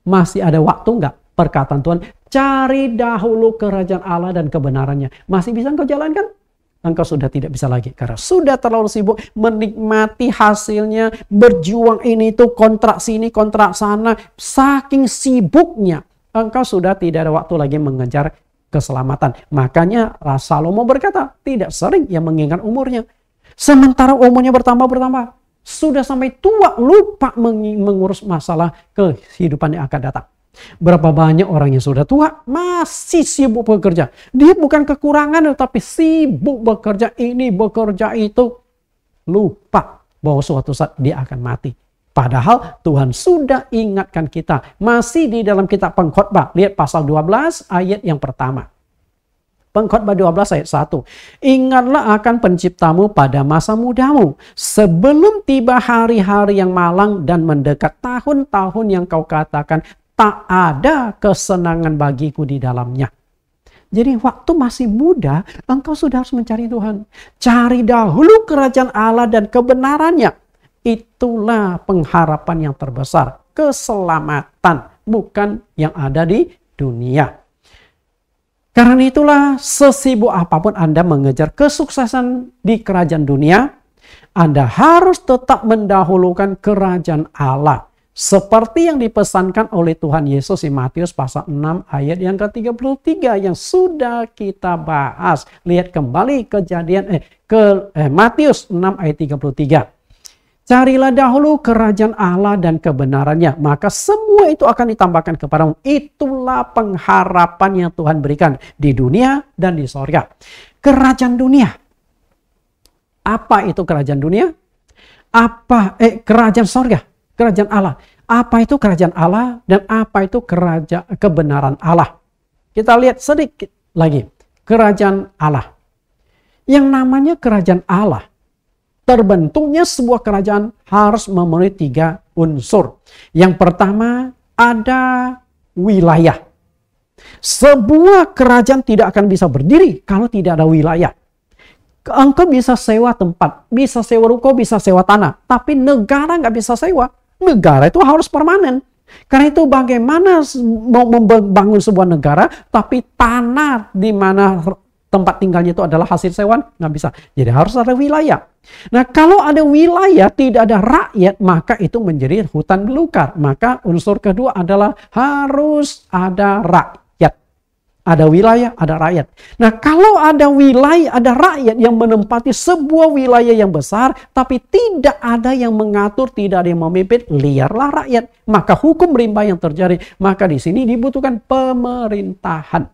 Masih ada waktu nggak? Perkataan Tuhan, cari dahulu kerajaan Allah dan kebenarannya. Masih bisa engkau jalankan? Engkau sudah tidak bisa lagi karena sudah terlalu sibuk menikmati hasilnya, berjuang ini itu kontrak sini kontrak sana. Saking sibuknya engkau sudah tidak ada waktu lagi mengejar keselamatan. Makanya Salomo berkata, tidak sering ia mengingat umurnya. Sementara umurnya bertambah, sudah sampai tua lupa mengurus masalah kehidupan yang akan datang. Berapa banyak orang yang sudah tua masih sibuk bekerja. Dia bukan kekurangan tapi sibuk bekerja ini, bekerja itu. Lupa bahwa suatu saat dia akan mati. Padahal Tuhan sudah ingatkan kita. Masih di dalam kitab Pengkhotbah. Lihat pasal 12 ayat yang pertama. Pengkhotbah 12 ayat 1. Ingatlah akan penciptamu pada masa mudamu. Sebelum tiba hari-hari yang malang dan mendekat tahun-tahun yang kau katakan tak ada kesenangan bagiku di dalamnya. Jadi waktu masih muda, engkau sudah harus mencari Tuhan. Cari dahulu kerajaan Allah dan kebenarannya. Itulah pengharapan yang terbesar. Keselamatan, bukan yang ada di dunia. Karena itulah sesibuk apapun Anda mengejar kesuksesan di kerajaan dunia, Anda harus tetap mendahulukan kerajaan Allah. Seperti yang dipesankan oleh Tuhan Yesus di Matius pasal 6 ayat yang ke-33 yang sudah kita bahas. Lihat kembali Matius 6 ayat 33. Carilah dahulu kerajaan Allah dan kebenarannya, maka semua itu akan ditambahkan kepadamu. Itulah pengharapan yang Tuhan berikan di dunia dan di sorga. Kerajaan dunia. Apa itu kerajaan dunia? Kerajaan sorga, kerajaan Allah. Apa itu kerajaan Allah dan apa itu kerajaan kebenaran Allah? Kita lihat sedikit lagi. Kerajaan Allah. Yang namanya kerajaan Allah, terbentuknya sebuah kerajaan harus memenuhi 3 unsur. Yang pertama, ada wilayah. Sebuah kerajaan tidak akan bisa berdiri kalau tidak ada wilayah. Engkau bisa sewa tempat, bisa sewa ruko, bisa sewa tanah. Tapi negara nggak bisa sewa. Negara itu harus permanen. Karena itu bagaimana mau membangun sebuah negara, tapi tanah di mana tempat tinggalnya itu adalah hasil sewaan, nggak bisa. Jadi harus ada wilayah. Nah, kalau ada wilayah, tidak ada rakyat, maka itu menjadi hutan belukar. Maka unsur kedua adalah harus ada rakyat. Ada wilayah, ada rakyat. Nah, kalau ada wilayah, ada rakyat yang menempati sebuah wilayah yang besar, tapi tidak ada yang mengatur, tidak ada yang memimpin, liarlah rakyat. Maka hukum rimba yang terjadi. Maka di sini dibutuhkan pemerintahan.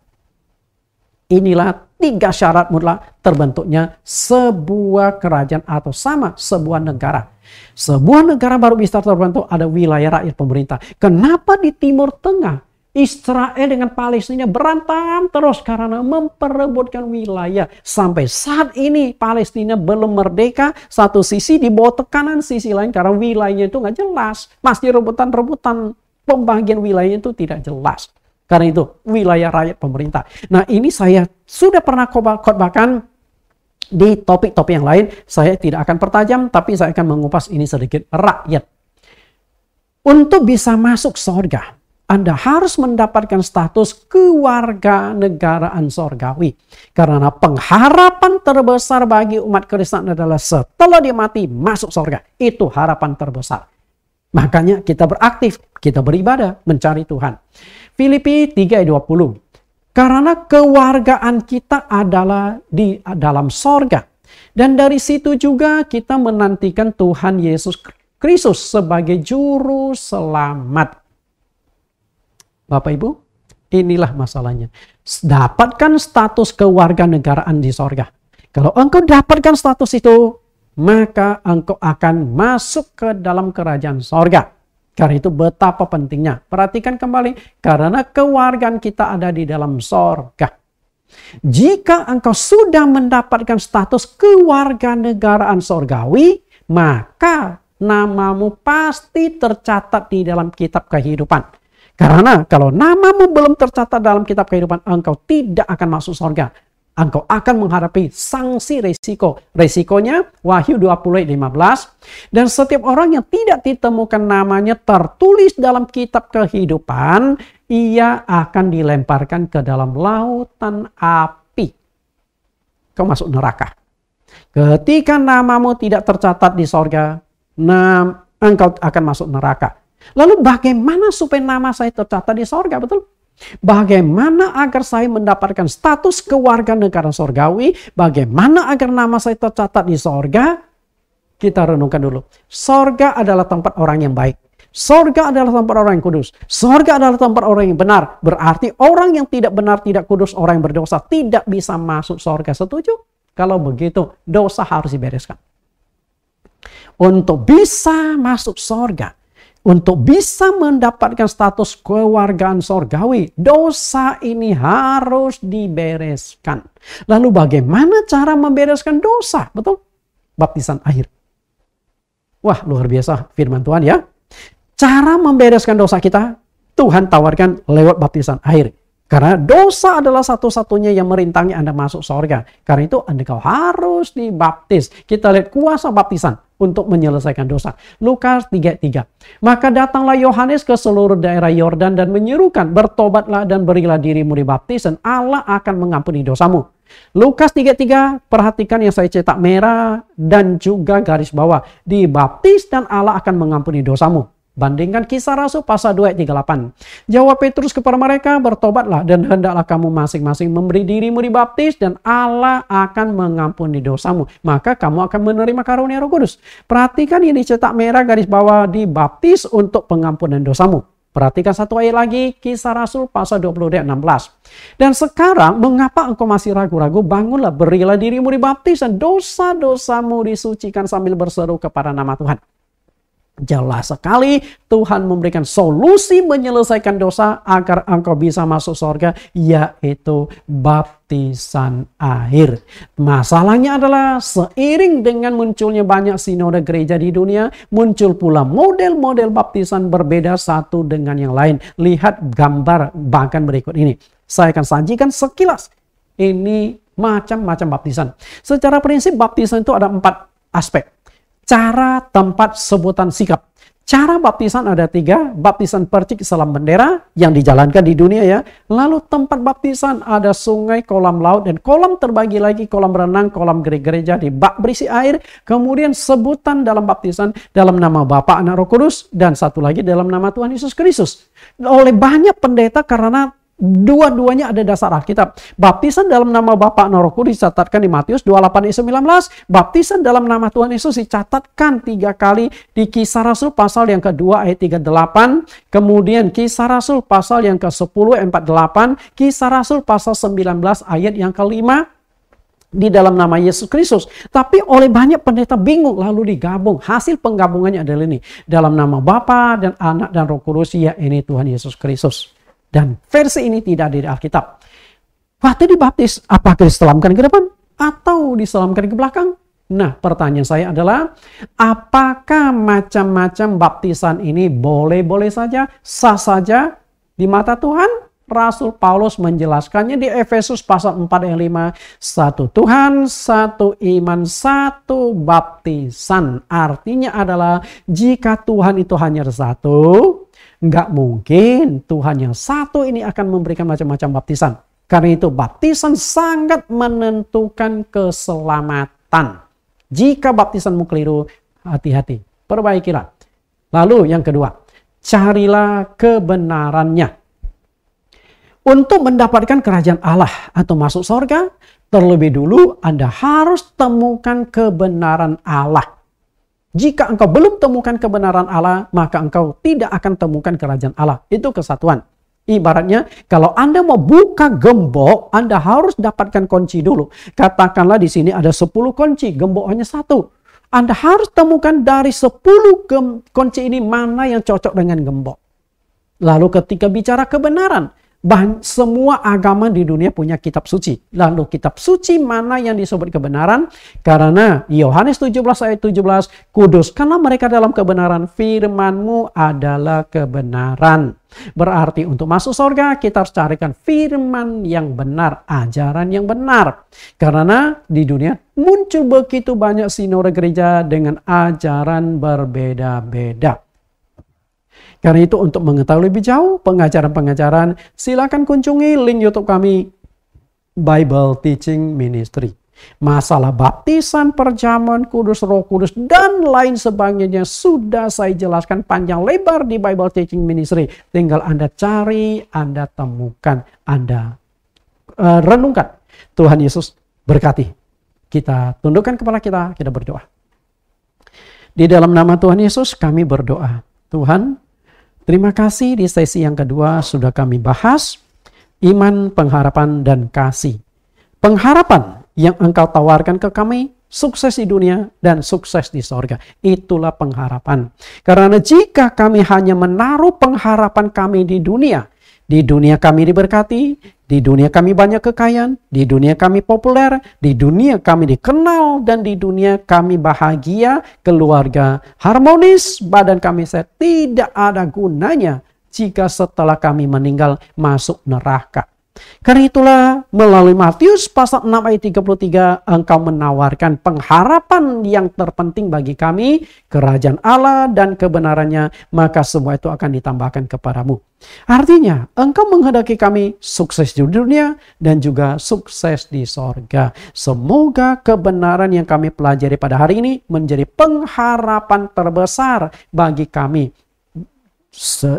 Inilah 3 syarat mutlak terbentuknya sebuah kerajaan atau sebuah negara. Sebuah negara baru bisa terbentuk ada wilayah rakyat pemerintah. Kenapa di Timur Tengah Israel dengan Palestina berantem terus karena memperebutkan wilayah. Sampai saat ini Palestina belum merdeka. Satu sisi di bawah tekanan, sisi lain karena wilayahnya itu nggak jelas. Masih rebutan-rebutan, pembagian wilayahnya itu tidak jelas. Karena itu wilayah rakyat pemerintah. Nah, ini saya sudah pernah khotbahkan di topik-topik yang lain. Saya tidak akan pertajam, tapi saya akan mengupas ini sedikit. Rakyat. Untuk bisa masuk surga, Anda harus mendapatkan status kewarganegaraan sorgawi. Karena pengharapan terbesar bagi umat Kristen adalah setelah dia mati masuk surga. Itu harapan terbesar. Makanya kita beraktif, kita beribadah, mencari Tuhan. Filipi 3 ayat 20. Karena kewargaan kita adalah di dalam sorga. Dan dari situ juga kita menantikan Tuhan Yesus Kristus sebagai juru selamat. Bapak Ibu, inilah masalahnya. Dapatkan status kewarganegaraan di sorga. Kalau engkau dapatkan status itu, maka engkau akan masuk ke dalam kerajaan sorga. Karena itu betapa pentingnya. Perhatikan kembali, karena kewargaan kita ada di dalam sorga. Jika engkau sudah mendapatkan status kewarganegaraan sorgawi, maka namamu pasti tercatat di dalam kitab kehidupan. Karena kalau namamu belum tercatat dalam kitab kehidupan, engkau tidak akan masuk surga. Engkau akan menghadapi sanksi resiko. Resikonya Wahyu 20:15. Dan setiap orang yang tidak ditemukan namanya tertulis dalam kitab kehidupan, ia akan dilemparkan ke dalam lautan api. Kau masuk neraka. Ketika namamu tidak tercatat di surga, engkau akan masuk neraka. Lalu bagaimana supaya nama saya tercatat di sorga, betul? Bagaimana agar saya mendapatkan status kewarganegaraan sorgawi? Bagaimana agar nama saya tercatat di sorga? Kita renungkan dulu. Sorga adalah tempat orang yang baik. Sorga adalah tempat orang yang kudus. Sorga adalah tempat orang yang benar. Berarti orang yang tidak benar, tidak kudus, orang yang berdosa tidak bisa masuk sorga. Setuju? Kalau begitu, dosa harus dibereskan. Untuk bisa masuk sorga, untuk bisa mendapatkan status kewargaan sorgawi, dosa ini harus dibereskan. Lalu bagaimana cara membereskan dosa? Betul? Baptisan air. Wah, luar biasa firman Tuhan ya. Cara membereskan dosa kita, Tuhan tawarkan lewat baptisan air. Karena dosa adalah satu-satunya yang merintangi Anda masuk surga. Karena itu Anda harus dibaptis. Kita lihat kuasa baptisan untuk menyelesaikan dosa. Lukas 3:3. Maka datanglah Yohanes ke seluruh daerah Yordan dan menyerukan, bertobatlah dan berilah dirimu dibaptis dan Allah akan mengampuni dosamu. Lukas 3:3, perhatikan yang saya cetak merah dan juga garis bawah. Dibaptis dan Allah akan mengampuni dosamu. Bandingkan Kisah Rasul pasal 2 ayat 38. Jawab Petrus kepada mereka, bertobatlah dan hendaklah kamu masing-masing memberi dirimu dibaptis dan Allah akan mengampuni dosamu. Maka kamu akan menerima karunia Roh Kudus. Perhatikan ini cetak merah garis bawah, dibaptis untuk pengampunan dosamu. Perhatikan satu ayat lagi, Kisah Rasul pasal 20 ayat 16. Dan sekarang mengapa engkau masih ragu-ragu? Bangunlah, berilah dirimu dibaptis dan dosa-dosamu disucikan sambil berseru kepada nama Tuhan. Jelas sekali Tuhan memberikan solusi menyelesaikan dosa agar engkau bisa masuk surga, yaitu baptisan air. Masalahnya adalah seiring dengan munculnya banyak sinode gereja di dunia, muncul pula model-model baptisan berbeda satu dengan yang lain. Lihat gambar bahkan berikut ini. Saya akan sajikan sekilas. Ini macam-macam baptisan. Secara prinsip baptisan itu ada 4 aspek. Cara, tempat, sebutan, sikap. Cara baptisan ada 3. Baptisan percik salam bendera yang dijalankan di dunia ya. Lalu tempat baptisan ada sungai, kolam laut, dan kolam terbagi lagi kolam renang, kolam gereja di bak berisi air. Kemudian sebutan dalam baptisan dalam nama Bapa, Anak, Roh Kudus. Dan satu lagi dalam nama Tuhan Yesus Kristus. Oleh banyak pendeta karena dua-duanya ada dasar Alkitab. Baptisan dalam nama Bapa, Anak, Roh Kudus dicatatkan di Matius 28 ayat 19. Baptisan dalam nama Tuhan Yesus dicatatkan 3 kali di Kisah Rasul pasal yang kedua ayat 38. Kemudian Kisah Rasul pasal yang ke-10 ayat 48. Kisah Rasul pasal 19 ayat yang ke-5 di dalam nama Yesus Kristus. Tapi oleh banyak pendeta bingung lalu digabung. Hasil penggabungannya adalah ini. Dalam nama Bapa dan Anak dan Roh Kudus, ya ini Tuhan Yesus Kristus. Dan versi ini tidak ada di Alkitab. Waktu dibaptis, apakah diselamkan ke depan atau diselamkan ke belakang? Nah, pertanyaan saya adalah, apakah macam-macam baptisan ini boleh-boleh saja, sah saja di mata Tuhan? Rasul Paulus menjelaskannya di Efesus pasal 4 ayat 5. Satu Tuhan, satu iman, satu baptisan. Artinya adalah jika Tuhan itu hanya satu, nggak mungkin Tuhan yang satu ini akan memberikan macam-macam baptisan. Karena itu baptisan sangat menentukan keselamatan. Jika baptisanmu keliru, hati-hati, perbaikilah. Lalu yang kedua, carilah kebenarannya. Untuk mendapatkan kerajaan Allah atau masuk surga, terlebih dulu Anda harus temukan kebenaran Allah. Jika engkau belum temukan kebenaran Allah, maka engkau tidak akan temukan kerajaan Allah. Itu kesatuan. Ibaratnya, kalau Anda mau buka gembok, Anda harus dapatkan kunci dulu. Katakanlah di sini ada 10 kunci, gembok hanya 1. Anda harus temukan dari 10 kunci ini mana yang cocok dengan gembok. Lalu ketika bicara kebenaran, semua agama di dunia punya kitab suci. Lalu kitab suci mana yang disebut kebenaran? Karena Yohanes 17 ayat 17, kuduskanlah mereka dalam kebenaran, firman-Mu adalah kebenaran. Berarti untuk masuk surga kita harus carikan firman yang benar, ajaran yang benar. Karena di dunia muncul begitu banyak sinode gereja dengan ajaran berbeda-beda. Karena itu untuk mengetahui lebih jauh pengajaran-pengajaran, silakan kunjungi link YouTube kami, Bible Teaching Ministry. Masalah baptisan, perjamuan kudus, Roh Kudus, dan lain sebagainya sudah saya jelaskan panjang lebar di Bible Teaching Ministry. Tinggal Anda cari, Anda temukan, Anda renungkan. Tuhan Yesus berkati. Kita tundukkan kepala kita berdoa. Di dalam nama Tuhan Yesus kami berdoa. Tuhan, terima kasih di sesi yang kedua sudah kami bahas iman, pengharapan, dan kasih. Pengharapan yang Engkau tawarkan ke kami, sukses di dunia dan sukses di sorga. Itulah pengharapan. Karena jika kami hanya menaruh pengharapan kami di dunia kami diberkati, di dunia kami banyak kekayaan, di dunia kami populer, di dunia kami dikenal, dan di dunia kami bahagia, keluarga harmonis, badan kami sehat, tidak ada gunanya jika setelah kami meninggal masuk neraka. Karena itulah melalui Matius pasal 6 ayat 33 engkau menawarkan pengharapan yang terpenting bagi kami, kerajaan Allah dan kebenarannya, maka semua itu akan ditambahkan kepadamu. Artinya engkau menghendaki kami sukses di dunia dan juga sukses di sorga. Semoga kebenaran yang kami pelajari pada hari ini menjadi pengharapan terbesar bagi kami.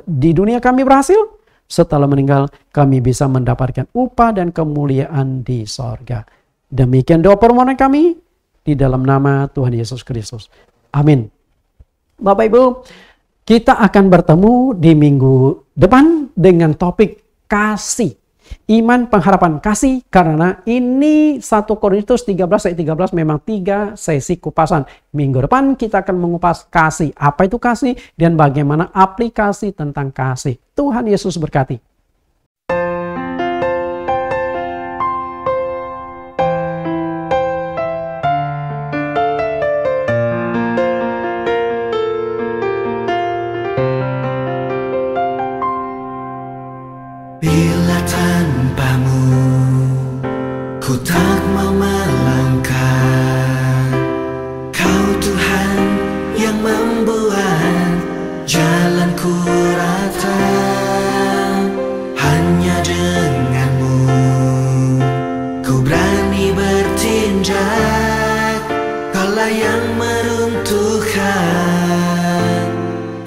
Di dunia kami berhasil, setelah meninggal kami bisa mendapatkan upah dan kemuliaan di sorga. Demikian doa permohonan kami di dalam nama Tuhan Yesus Kristus. Amin. Bapak Ibu, kita akan bertemu di minggu depan dengan topik kasih. Iman, pengharapan, kasih. Karena ini 1 Korintus 13 ayat 13 memang 3 sesi kupasan. Minggu depan kita akan mengupas kasih. Apa itu kasih dan bagaimana aplikasi tentang kasih. Tuhan Yesus berkati. Bila tanpamu ku tak mau melangkah, Kau Tuhan yang membuat jalanku rata. Hanya denganmu ku berani bertindak, Kaulah yang meruntuhkan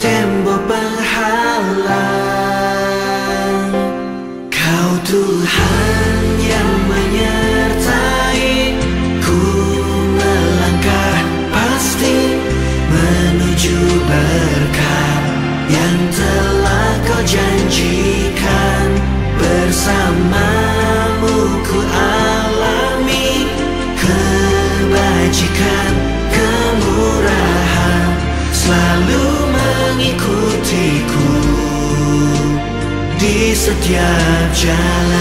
tembok penghalang. Kau Tuhan yang menyertai ku melangkah pasti menuju berkat yang telah Kau janjikan. Bersamamu ku alami kebajikan, kemurahan selalu mengikutiku di setiap jalan.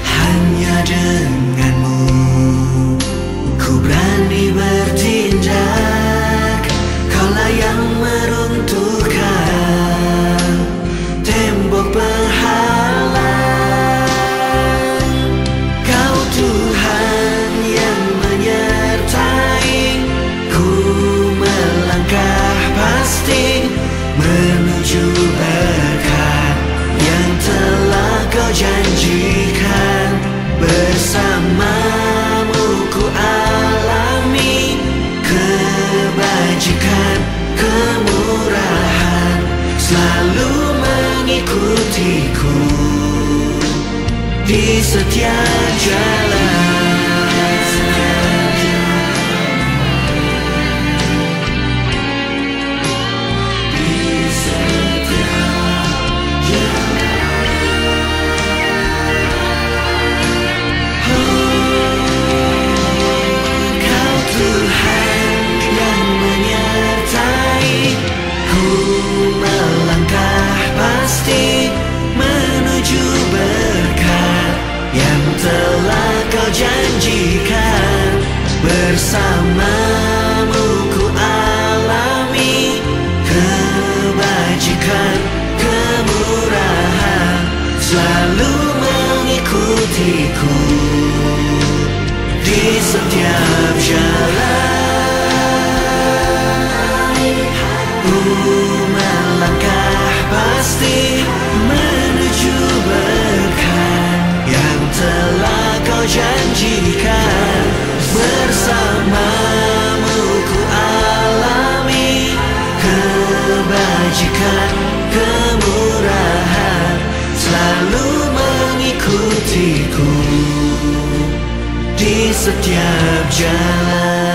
Hanya denganmu ku berani bertindak, Kaulah yang meruntuhkan tembok penghalang. Kau Tuhan yang menyertai ku melangkah pasti menuju berkat yang telah Kau janjikan. Bersamamu ku alami kebajikan, kemurahan selalu mengikutiku di setiap jalan. Menuju berkat yang telah Kau janjikan. Bersamamu ku alami kebajikan, kemurahan selalu mengikutiku di setiap jalan. Ku melangkah pasti menuju berkat yang telah Kau janjikan. Bersamamu ku alami kebajikan, kemurahan selalu mengikutiku di setiap jalan.